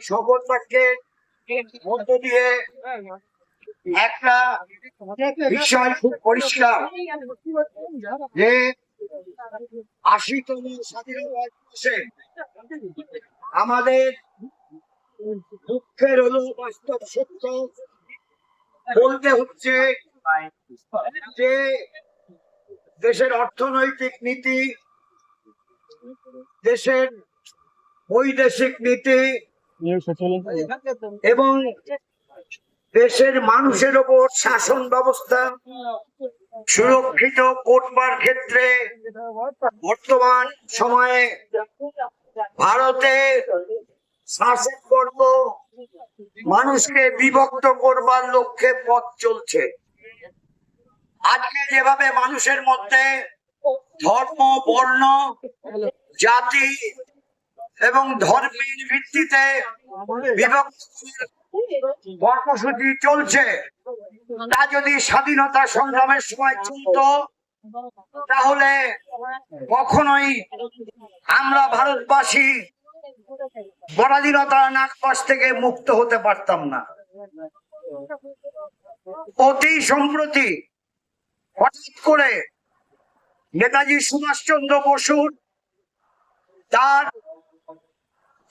শপথ বাক্যের মধ্য দিয়ে একটা বিষয় খুব পরিষ্কার যে ৮০তম স্বাধীনতা দিবসে আমাদের দুঃখের হলো বাস্তব সত্য বলতে হচ্ছে যে দেশের অর্থনৈতিক নীতি, দেশের বৈদেশিক নীতি এবং দেশের মানুষের ওপর শাসন ব্যবস্থা সুরক্ষিত করবার ক্ষেত্রে বর্তমান সময়ে ভারতে শাসকবর্গ মানুষকে বিভক্ত করবার লক্ষ্যে পথ চলছে। আজকে যেভাবে মানুষের মধ্যে ধর্ম, বর্ণ, জাতি এবং ধর্মের ভিত্তিতে বিভক্ত কর্মসূচি চলছে, তা যদি স্বাধীনতা সংগ্রামের সময় চলত তাহলে কখনোই আমরা ভারতবাসী পরাধীনতার নাগপাশ থেকে মুক্ত হতে পারতাম না। অতি সম্প্রতি হঠাৎ করে নেতাজি সুভাষচন্দ্র বসুর তার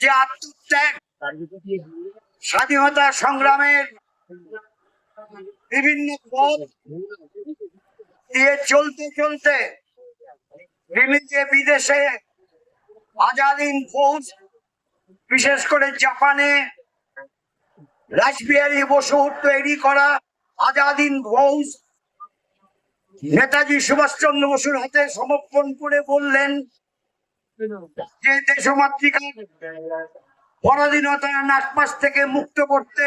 যে আত্মত্যাগ, স্বাধীনতা সংগ্রামের বিভিন্ন পথ দিয়ে চলতে চলতে তিনি যে বিদেশে আজাদ হিন্দ ফৌজ, বিশেষ করে জাপানে রাসবিহারী বসুর তৈরি করা আজাদ হিন্দ ফৌজ নেতাজি সুভাষচন্দ্র বসুর হাতে সমর্পণ করে বললেন যে দেশমাতৃকার পরাধীনতার নাগপাশ থেকে মুক্ত করতে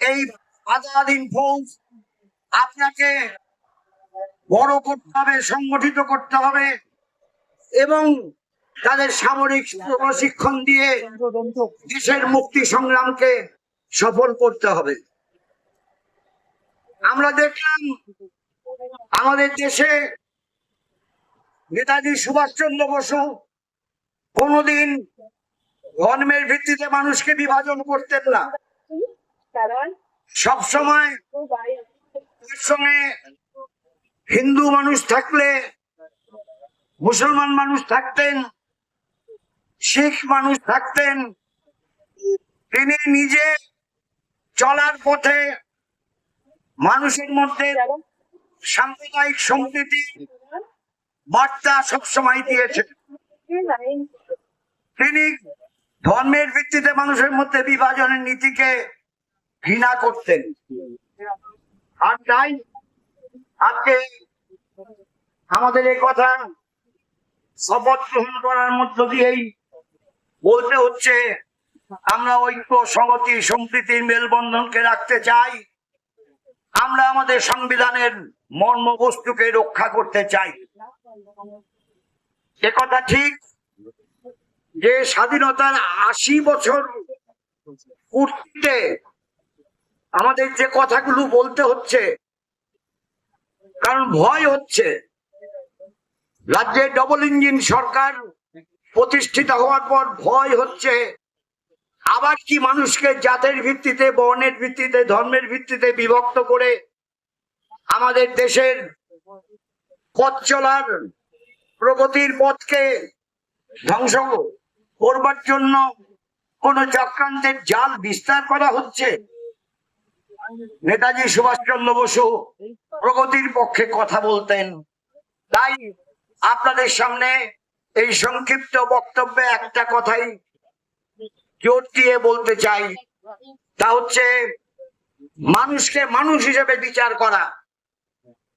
এই আজাদ হিন্দ ফৌজ আপনাকে বড় করতে হবে, সংগঠিত করতে হবে এবং তাদের সামরিক প্রশিক্ষণ দিয়ে দেশের মুক্তি সংগ্রামকে সফল করতে হবে। আমরা দেখলাম আমাদের দেশে নেতাজি সুভাষচন্দ্র বসু কোনদিন ধর্মের ভিত্তিতে মানুষকে বিভাজন করতেন না। সবসময় তার সঙ্গে হিন্দু মানুষ থাকলে মুসলমান মানুষ থাকতেন, শিখ মানুষ থাকতেন। তিনি নিজে চলার পথে মানুষের মধ্যে সাম্প্রদায়িক সম্প্রীতি বার্তা সবসময় দিয়েছেন। তিনি ধর্মের ভিত্তিতে মানুষের মধ্যে বিভাজনের নীতিকে ঘৃণা করতেন। আর তাই আজকে আমাদের এই কথা শপথ গ্রহণ করার মধ্য দিয়েই বলতে হচ্ছে, আমরা ঐক্য, সংহতি, সম্প্রীতির মেলবন্ধনকে রাখতে চাই। আমরা আমাদের সংবিধানের মর্মবস্তুকে রক্ষা করতে চাই। একথা ঠিক যে স্বাধীনতার ৮০ বছর পূর্তিতে আমাদের যে কথাগুলো বলতে হচ্ছে, কারণ ভয় হচ্ছে রাজ্যে ডবল ইঞ্জিন সরকার প্রতিষ্ঠিত হওয়ার পর ভয় হচ্ছে আবার কি মানুষকে জাতের ভিত্তিতে, বর্ণের ভিত্তিতে, ধর্মের ভিত্তিতে বিভক্ত করে আমাদের দেশের পথ চলার প্রগতির পথকে ধ্বংস করবার জন্য কোন চক্রান্তের জাল বিস্তার করা হচ্ছে। নেতাজি সুভাষচন্দ্র বসু প্রগতির পক্ষে কথা বলতেন। তাই আপনাদের সামনে এই সংক্ষিপ্ত বক্তব্যে একটা কথাই জোর দিয়ে বলতে চাই, তা হচ্ছে মানুষকে মানুষ হিসেবে বিচার করা,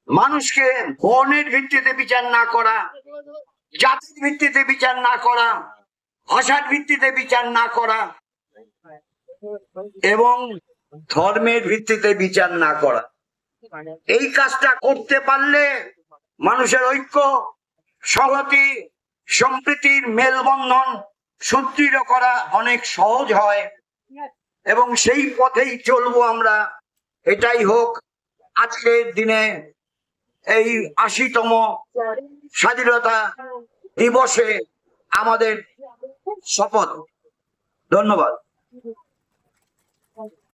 মানুষকে বর্ণের ভিত্তিতে বিচার না করা, জাতির ভিত্তিতে বিচার না করা, ভাষার ভিত্তিতে বিচার না করা এবং ধর্মের ভিত্তিতে বিচার না করা। এই কাজটা করতে পারলে মানুষের ঐক্য, সংহতি, সম্প্রীতির মেলবন্ধন সুদৃঢ় করা অনেক সহজ হয় এবং সেই পথেই চলবো আমরা। এটাই হোক আজকের দিনে এই ৮০তম স্বাধীনতা দিবসে আমাদের শপথ। ধন্যবাদ।